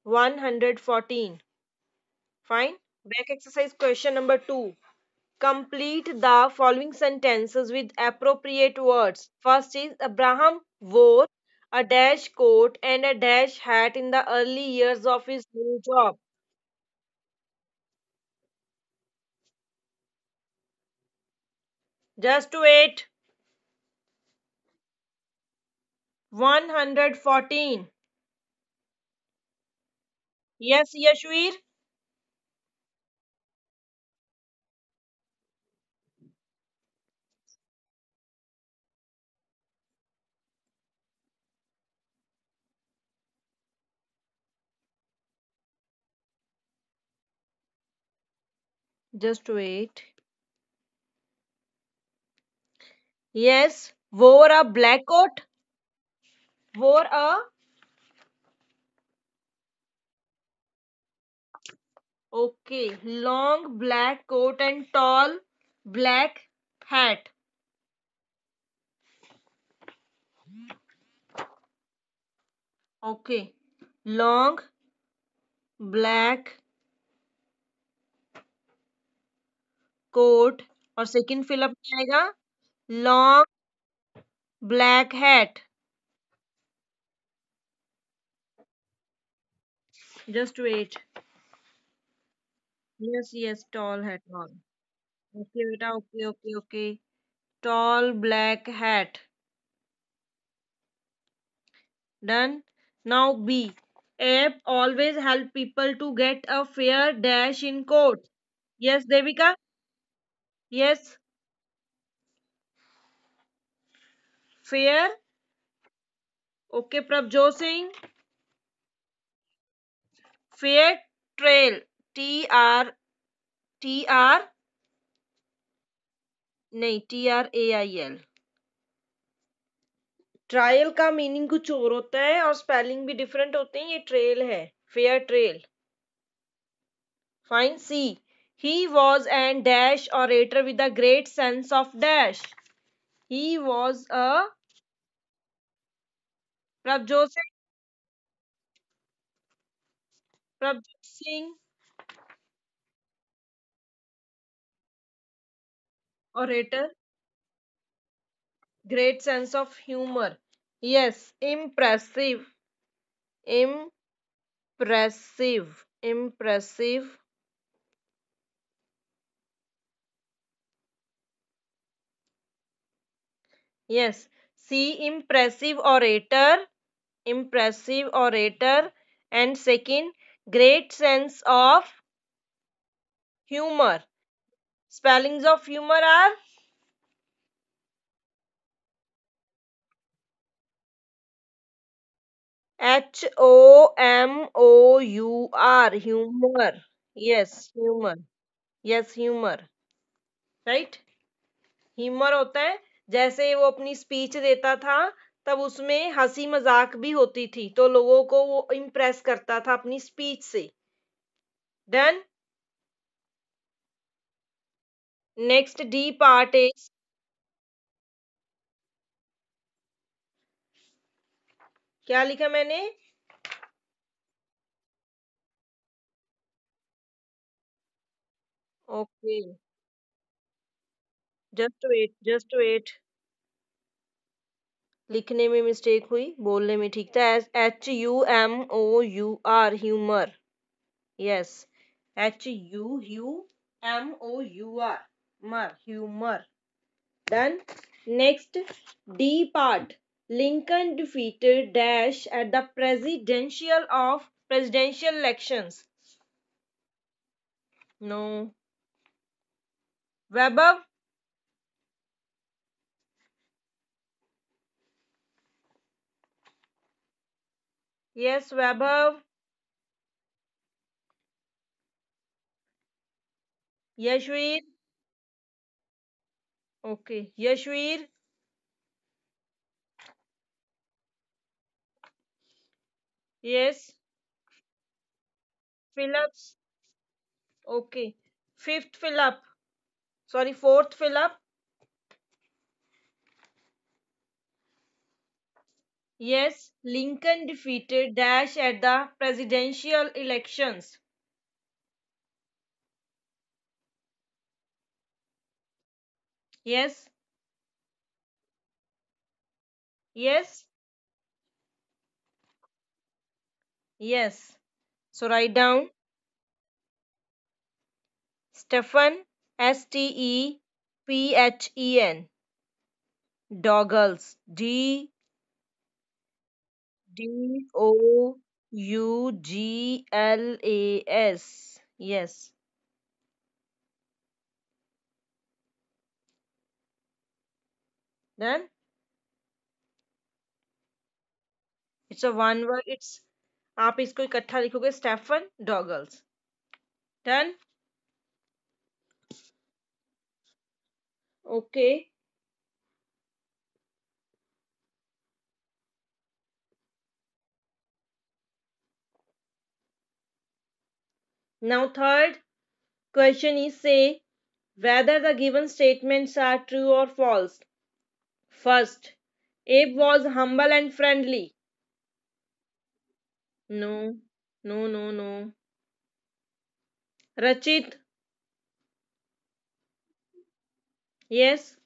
114. Fine. Back exercise question number 2. Complete the following sentences with appropriate words. First is Abraham wore a dash coat and a dash hat in the early years of his new job. Just wait. 114. Yes, Yashvir. Just wait. Yes, wore a black coat. Wore a. Okay, long black coat and tall black hat. Okay, long black coat और second fill up में आएगा long black hat. Just wait. Yes yes tall hat on. Okay बेटा okay okay okay. Tall black hat. Done. Now B. Ape always help people to get a fair dash in court. Yes, Devika. Yes, fair. Okay, Prabjot Singh. Fair trail. TR नहीं TRAIL. Trial का meaning कुछ और होता है और spelling भी different होते हैं. ये ट्रेल है. Fair trail. Fine. C. He was an dash orator with a great sense of dash. He was a. Prabhjot Singh. Prabhjot Singh. Orator. Great sense of humour. Yes. Impressive. Impressive. Impressive. Yes. C. Impressive orator. Impressive orator. And second, great sense of humor. Spellings of humor are HOMOUR. Humor. Yes, humor. Yes, humor. Right? Humour होता है. जैसे वो अपनी speech देता था तब उसमें हंसी मजाक भी होती थी तो लोगों को वो इम्प्रेस करता था अपनी स्पीच से. Done. Next D part is. क्या लिखा मैंने. Okay. Just wait just wait. लिखने में मिस्टेक हुई बोलने में ठीक था. HUMOUR humour. यस. HUMOUR मर humour. Done. Next D part. Lincoln defeated dash at the presidential elections. No. Vaibhav. Yes Vaibhav. Yashveer. Okay Yashveer. Yes. Fill ups. Okay. Fifth fill up. Sorry fourth fill up. Yes, Lincoln defeated Dash at the presidential elections. Yes, yes, yes. So write down Stephen, Stephen. Doggles, Douglas. Yes. Done? It's a one word. It's आप इसको इकट्ठा लिखोगे Stephen डॉगल्स. Done? Okay. Now third question is say whether the given statements are true or false. First, Abe was humble and friendly. No, no, no, no. Rachit, yes.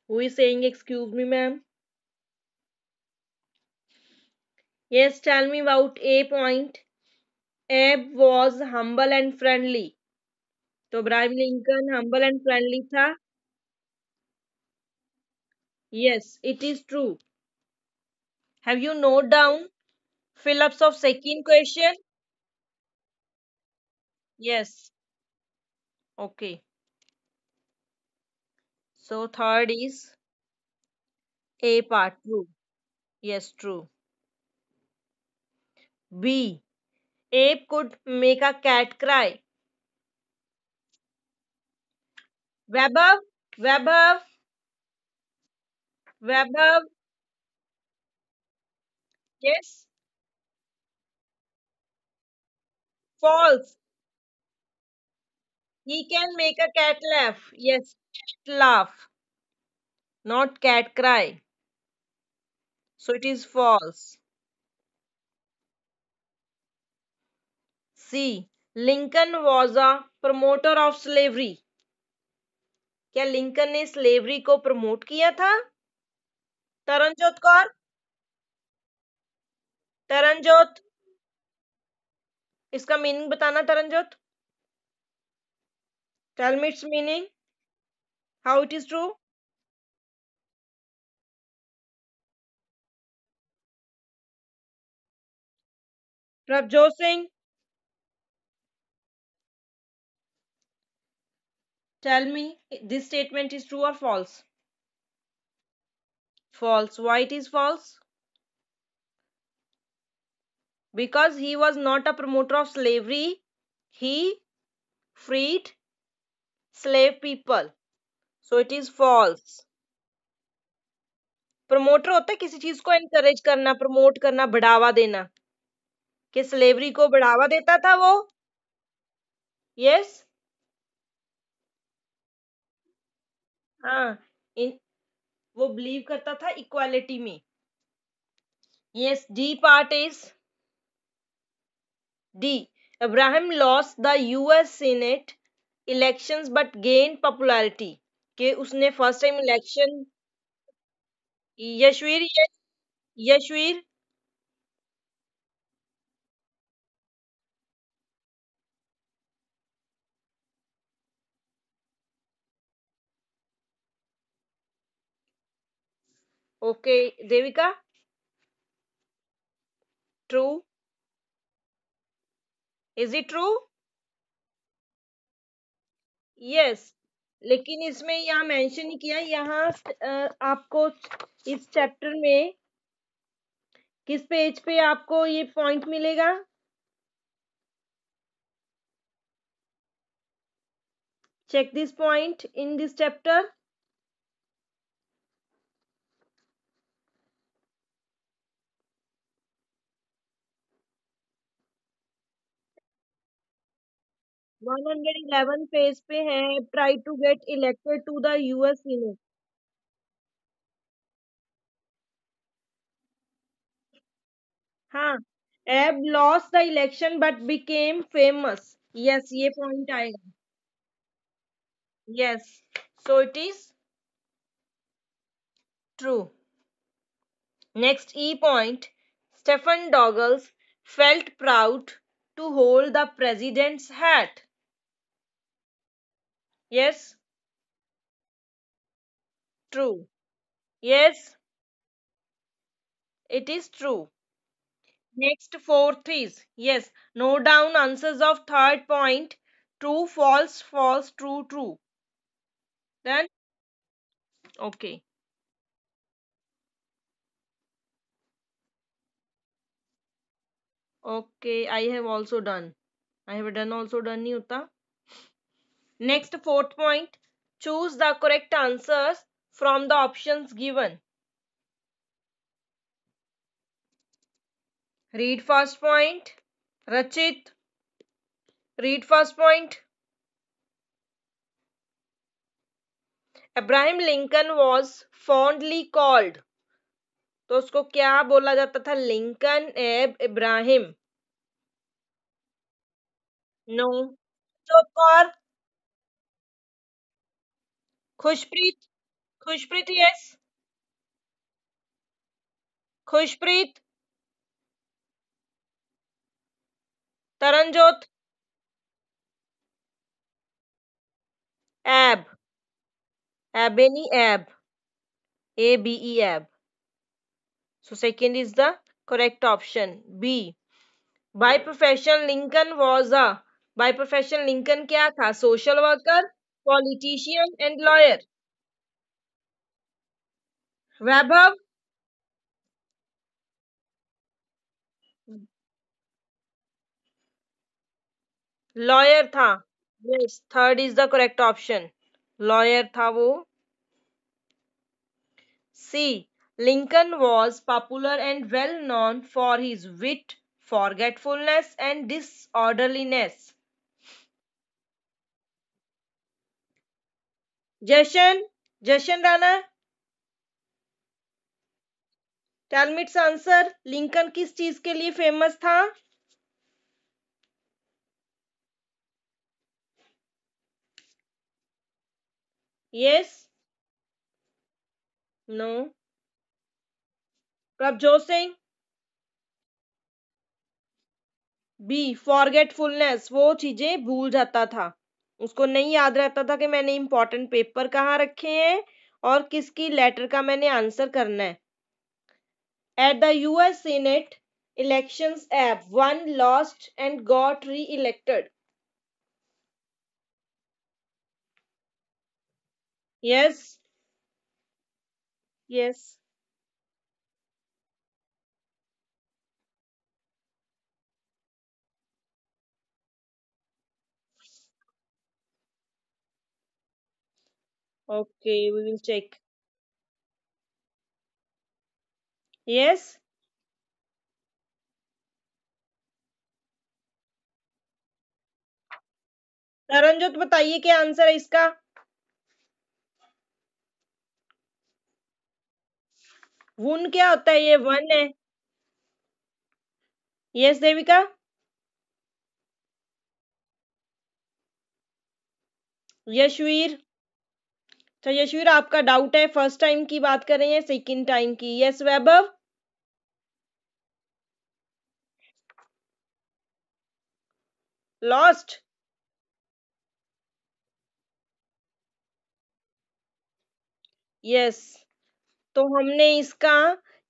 Who is saying excuse me, ma'am? Yes, tell me about A point. Abe was humble and friendly. तो Abraham Lincoln humble and friendly था. Yes, it is true. Have you note down fill-ups of second question? Yes. Okay. So third is A part true. Yes, true. B. Ape could make a cat cry. Vaibhav, Vaibhav, Vaibhav. Yes. False. He can make a cat laugh. Yes, cat laugh, not cat cry. So it is false. C. Lincoln was a promoter of slavery. क्या Lincoln ने slavery को promote किया था? तरनजोत कौर, तरनजोत, इसका meaning बताना Taranjot. Tell me its meaning, how it is true. Prabhjot Singh, tell me this statement is true और false. False. Why it is false? Because he was not a promoter of slavery. He freed slave people. So it is false. Promoter होता है किसी चीज को encourage करना, promote करना, बढ़ावा देना. कि स्लेवरी को बढ़ावा देता था वो. यस. हाँ. इन वो बिलीव करता था इक्वालिटी में. Yes. D part is D. Abraham lost the US Senate elections but gained popularity. कि उसने first time election. Yashveer, Yashveer. Okay. Devika. True. Is it true? Yes. लेकिन इसमें यहाँ मेंशन नहीं किया. यहाँ आपको इस चैप्टर में किस पेज पे आपको ये पॉइंट मिलेगा? Check this point in this chapter. 111 page पे है, try to get elected to the US senate. हाँ, Abe lost the election but became famous. Yes, ये पॉइंट आएगा। Yes, so it is true. Next E point, Stephen Douglas felt proud to hold the president's hat. Yes, true. Yes, it is true. Next fourth is, yes, note down answers of third point. True, false, false, true, true. Then, okay. Okay, I have also done. I have done also done नहीं होता. Next fourth point, choose the correct answers from the options given. Read first point. Rachit, read first point. Abraham Lincoln was fondly called. तो उसको क्या बोला जाता था? Lincoln एब Ibrahim. No. चुप और खुशप्रीत। खुशप्रीत, यस। खुशप्रीत। तरनजोत। एब। एबेनी एब। ए बी ई एब। So second is the correct option. B. By profession Lincoln was a, by profession Lincoln क्या था? Social worker, politician and lawyer. Vaibhav. Lawyer था। Yes, third is the correct option. Lawyer था वो। C. Lincoln was popular and well known for his wit, forgetfulness and disorderliness. Jashan. Jashan Rana, tell me its answer. Lincoln किस चीज के लिए famous था? Yes. No. Prabhjot Singh. B. Forgetfulness, वो चीजें भूल जाता था। उसको नहीं याद रहता था कि मैंने इंपॉर्टेंट पेपर कहाँ रखे हैं और किसकी लेटर का मैंने आंसर करना है। At the US Senate elections, Abe won, lost, and got re-elected. Yes, yes. Okay, we will check. Yes. Taranjot बताइए क्या आंसर है इसका? वुन क्या होता है? ये वन है। यस देविका। यशवीर। अच्छा यशवीर, आपका डाउट है, फर्स्ट टाइम की बात कर रहे हैं सेकंड टाइम की? यस वैभव। लॉस्ट। यस। तो हमने इसका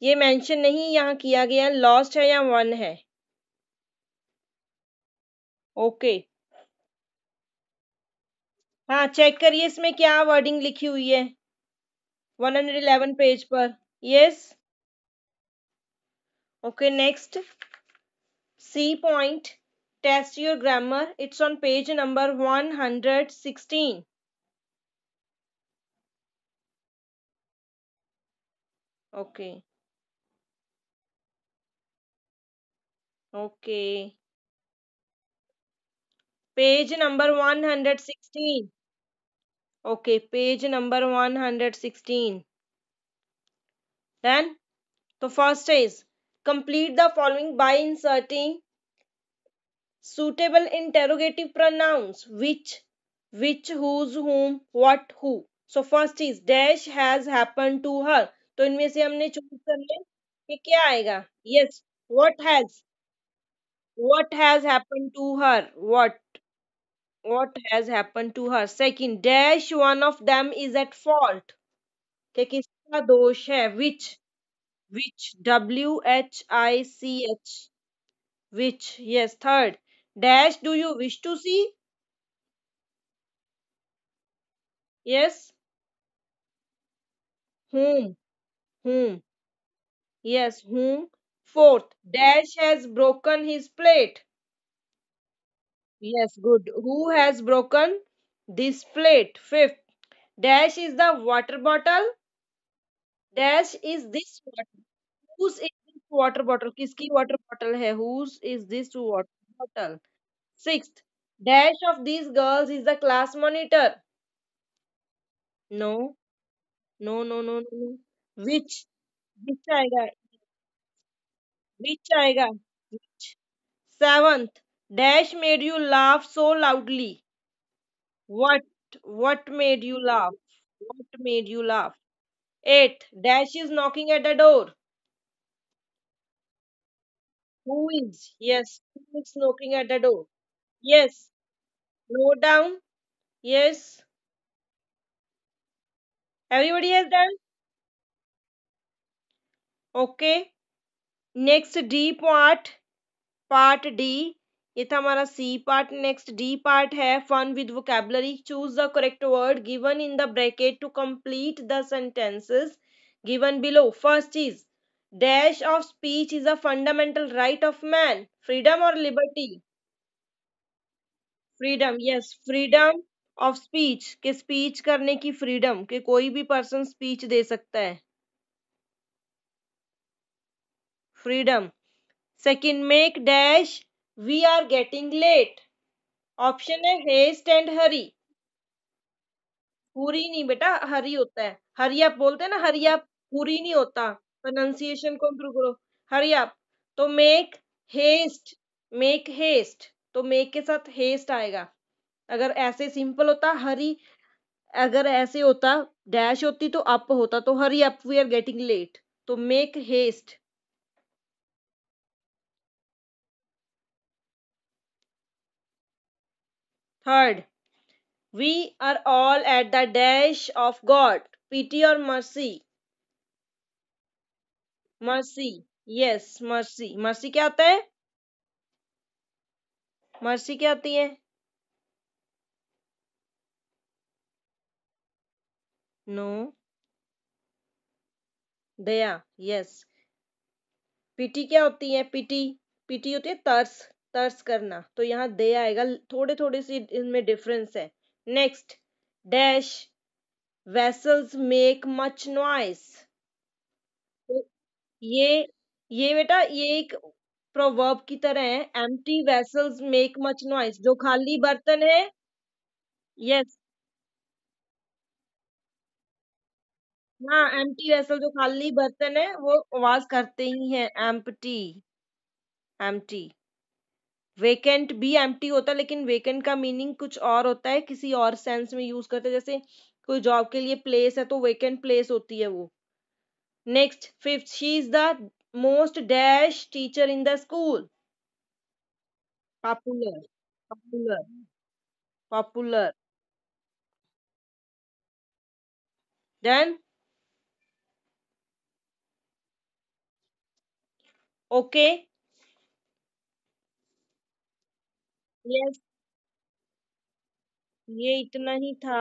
ये मेंशन नहीं यहाँ किया गया लॉस्ट है या वन है। ओके। हाँ, चेक करिए इसमें क्या वर्डिंग लिखी हुई है 111 पेज पर। Yes. Okay, next C point, test your grammar, it's on page number 116। Okay. Okay. Page number 116. Okay, page number 116. Then, the first is complete the following by inserting suitable interrogative pronouns which whose whom what who. So first is dash has happened to her. तो इनमें से हमने choose कर लिया कि क्या आएगा. Yes, what has happened to her. What has happened to her. Second, dash one of them is at fault. कि किसका दोष है. Which WHICH. Which. Yes. Third, dash do you wish to see. Yes. Whom. Yes, whom. Fourth, dash has broken his plate. Yes, good. Who has broken this plate? Fifth, dash is the water bottle. Dash is this water. Whose is this water bottle? किसकी water bottle है? Whose is this water bottle? Sixth, dash of these girls is the class monitor. No, no. Which? Which आएगा? Which आएगा? Which? Seventh, dash made you laugh so loudly. What? What made you laugh? What made you laugh? Eighth, dash is knocking at the door. Who is? Yes, who is knocking at the door? Yes, note down. Yes, everybody has done. Okay. Next D part, part D. ये था हमारा C part. Next D part है fun with vocabulary. Choose the correct word given in the bracket to complete the sentences given below. First is dash of speech is a fundamental right of man. Freedom or liberty? Freedom. Yes, freedom of speech. के speech करने की freedom कि कोई भी person speech दे सकता है. Freedom. Second, make dash we are getting late. Option है haste and hurry. पूरी नहीं बेटा, हरी होता है. हरी आप बोलते हैं ना, हरी आप पूरी नहीं होता. प्रोनाउंसिएशन को इम्प्रूव करो. हरी आप. तो मेक हेस्ट. तो मेक के साथ हेस्ट आएगा. अगर ऐसे सिंपल होता हरी, अगर ऐसे होता डैश होती तो अप होता, तो hurry up we are getting late. तो make haste. Third, we are all at the dash of God. Pity or mercy? Mercy. Yes, mercy. Mercy क्या होता है? Mercy क्या होती है? No. दया. Yes. Pity क्या होती है? Pity होती है तरस. तरस करना. तो यहाँ दया आएगा. थोड़े थोड़े सी इनमें डिफरेंस है. Next. Dash. Vessels make much noise. तो ये बेटा ये एक प्रोवर्ब की तरह है. Empty vessels make much noise. जो खाली बर्तन है. यस. हाँ, एम्प्टी वेसल जो खाली बर्तन है वो आवाज करते ही हैं. एम्प्टी. एम्प्टी. वेकेंट भी एम्प्टी होता है, लेकिन वेकेंट का मीनिंग कुछ और होता है, किसी और सेंस में यूज करते हैं. जैसे कोई जॉब के लिए प्लेस है तो वेकेंट प्लेस होती है वो. Next, fifth, she is the most dash teacher in the school. Popular. Popular. Popular. Then. Okay. Yes, ये इतना ही था.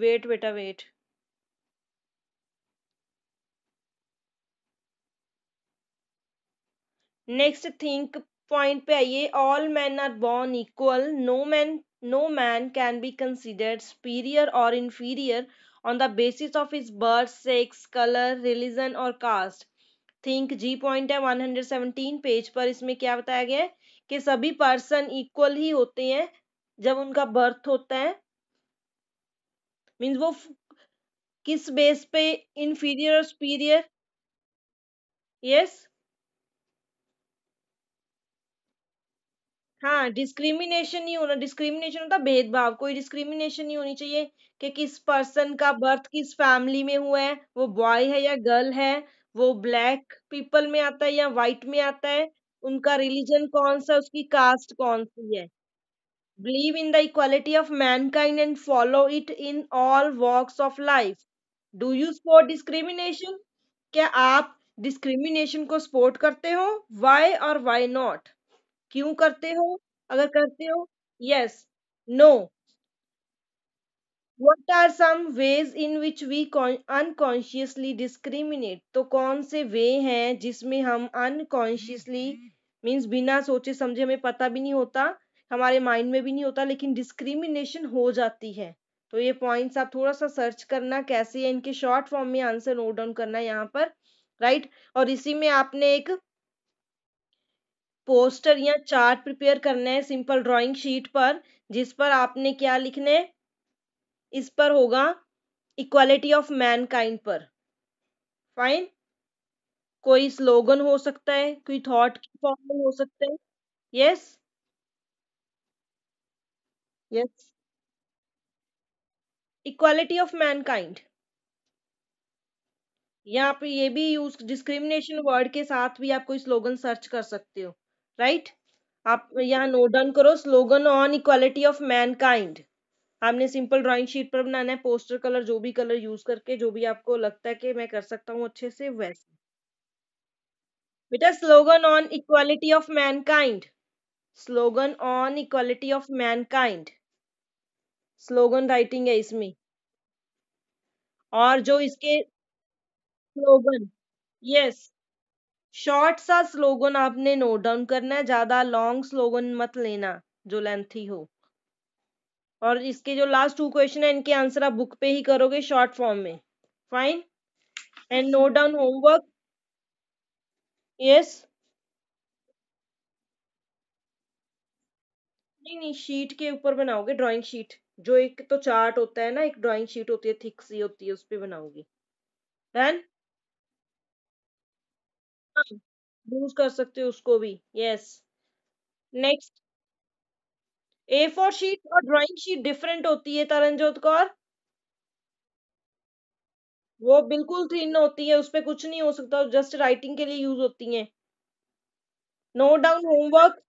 वेट बेटा वेट. नेक्स्ट थिंक पॉइंट पे आइए. All man are born equal. No man can be considered superior और inferior on the basis of his birth, sex, color, religion or caste. Think G point है 117 page पर। इसमें क्या बताया गया है कि सभी पर्सन इक्वल ही होते हैं जब उनका बर्थ होता है। मीन्स वो किस बेस पे इंफीरियर और सुपीरियर। यस। हाँ, डिस्क्रिमिनेशन नहीं होना। डिस्क्रिमिनेशन होता भेदभाव, कोई डिस्क्रिमिनेशन नहीं होनी चाहिए कि किस पर्सन का बर्थ किस फैमिली में हुआ है, वो बॉय है या गर्ल है, वो ब्लैक पीपल में आता है या व्हाइट में आता है, उनका रिलीजन कौन सा, उसकी कास्ट कौन सी है। Believe in the equality of mankind and follow it in all walks of life. Do you support discrimination? क्या आप डिस्क्रिमिनेशन को सपोर्ट करते हो? Why और why not? क्यों करते हो? अगर करते हो, yes, no. What are some ways in which we unconsciously discriminate? तो कौन से वे हैं जिसमें हम unconsciously मीन्स बिना सोचे समझे, हमें पता भी नहीं होता, हमारे माइंड में भी नहीं होता, लेकिन डिस्क्रिमिनेशन हो जाती है। तो ये पॉइंट्स आप थोड़ा सा सर्च करना कैसे है, इनके शॉर्ट फॉर्म में आंसर नोट डाउन करना है यहाँ पर, राइट। और इसी में आपने एक पोस्टर या चार्ट प्रिपेयर करना है सिंपल ड्राइंग शीट पर, जिस पर आपने क्या लिखना है, इस पर होगा इक्वालिटी ऑफ मैनकाइंड पर। फाइन। कोई स्लोगन हो सकता है, कोई थॉट की फॉर्म में हो सकता है। Yes. Yes, equality of Mankind. यहाँ पे ये भी यूज डिस्क्रिमिनेशन वर्ड के साथ भी आप कोई स्लोगन सर्च कर सकते हो, राइट। आप यहाँ नोट डाउन करो slogan on equality of Mankind. आपने सिंपल ड्राइंग शीट पर बनाना है, पोस्टर कलर जो भी कलर यूज करके, जो भी आपको लगता है कि मैं कर सकता हूँ अच्छे से वैसे। बेटा slogan on equality of Mankind, slogan on equality of Mankind, slogan writing है इसमें। और जो इसके स्लोगन, यस, शॉर्ट सा स्लोगन आपने नोट डाउन करना है, ज्यादा लॉन्ग स्लोगन मत लेना जो लेंथी हो। और इसके जो लास्ट टू क्वेश्चन है इनके आंसर आप बुक पे ही करोगे शॉर्ट फॉर्म में। Fine. And note down homework. Yes. नहीं नहीं, शीट के ऊपर बनाओगे, ड्राइंग शीट। जो एक तो चार्ट होता है ना, एक ड्राइंग शीट होती है, थिक सी होती है, उस पे बनाओगे। डन। यूज कर सकते हो उसको भी। यस। नेक्स्ट। ए फोर शीट और ड्राइंग शीट डिफरेंट होती है तरनजोत कौर। वो बिल्कुल थिन होती है, उस पे कुछ नहीं हो सकता, जस्ट राइटिंग के लिए यूज होती है। Note down homework.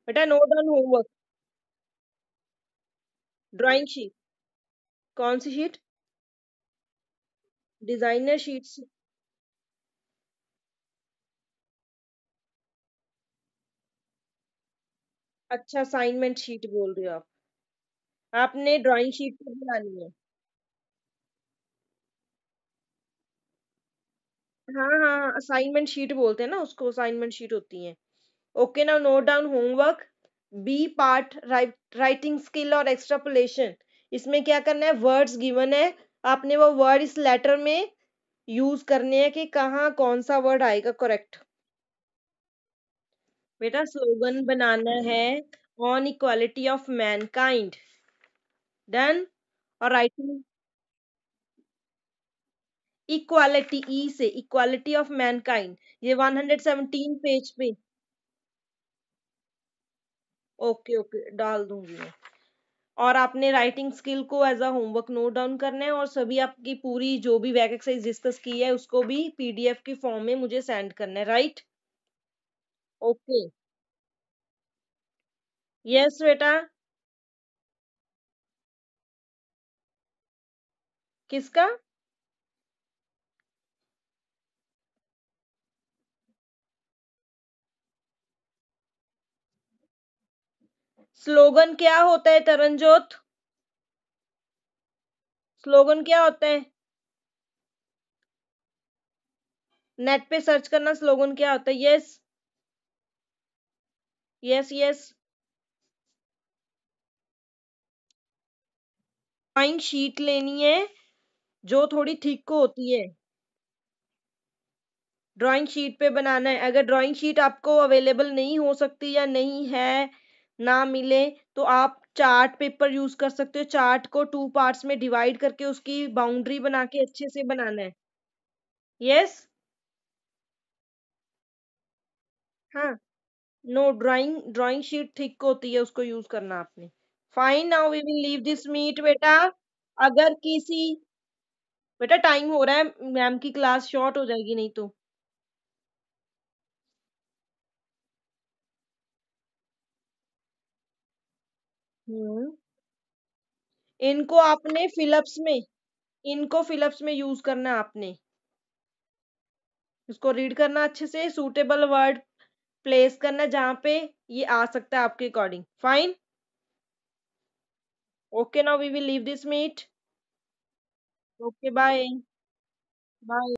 बेटा note down homework. Drawing sheet. कौन सी शीट? Designer sheets. अच्छा, असाइनमेंट शीट बोल रहे हो आप। आपने ड्राइंग शीट पे बनानी है। हाँ हाँ, असाइनमेंट शीट बोलते हैं ना उसको, असाइनमेंट शीट होती है। Okay, now note down homework. B part writing skill और एक्स्ट्रापोलेशन। इसमें क्या करना है, वर्ड्स गिवन है, आपने वो वर्ड इस लेटर में यूज करने हैं कि कहाँ कौन सा वर्ड आएगा करेक्ट। बेटा स्लोगन बनाना है on equality of Mankind. Done. और राइटिंग इक्वालिटी, ई से इक्वालिटी ऑफ मैनकाइंड, ये 117 पेज पे। ओके ओके, डाल दूंगी मैं। और आपने राइटिंग स्किल को as a homework note down करना है, और सभी आपकी पूरी जो भी बैक एक्सरसाइज डिस्कस की है उसको भी पीडीएफ के फॉर्म में मुझे सेंड करना है, राइट। ओके। यस बेटा। किसका? स्लोगन क्या होता है तरनजोत? स्लोगन क्या होता है? नेट पे सर्च करना स्लोगन क्या होता है। Yes. Yes yes. Drawing sheet लेनी है जो थोड़ी थिक होती है। ड्राइंग शीट पे बनाना है। अगर ड्राइंग शीट आपको अवेलेबल नहीं हो सकती या नहीं है, ना मिले, तो आप चार्ट पेपर यूज कर सकते हो। चार्ट को 2 पार्ट्स में डिवाइड करके उसकी बाउंड्री बना के अच्छे से बनाना है। यस। हाँ। No, drawing drawing sheet thick होती है, उसको यूज करना आपने। Fine, now we will leave this meet बेटा। अगर किसी, बेटा टाइम हो रहा है, मैम की क्लास शॉर्ट हो जाएगी नहीं तो। हम्म। इनको आपने फिलअप्स में, इनको फिलअप्स में यूज करना है आपने। इसको रीड करना अच्छे से, सूटेबल वर्ड प्लेस करना जहां पे ये आ सकता है आपके according. Fine. Okay, now we will leave this meet. Okay, bye. Bye.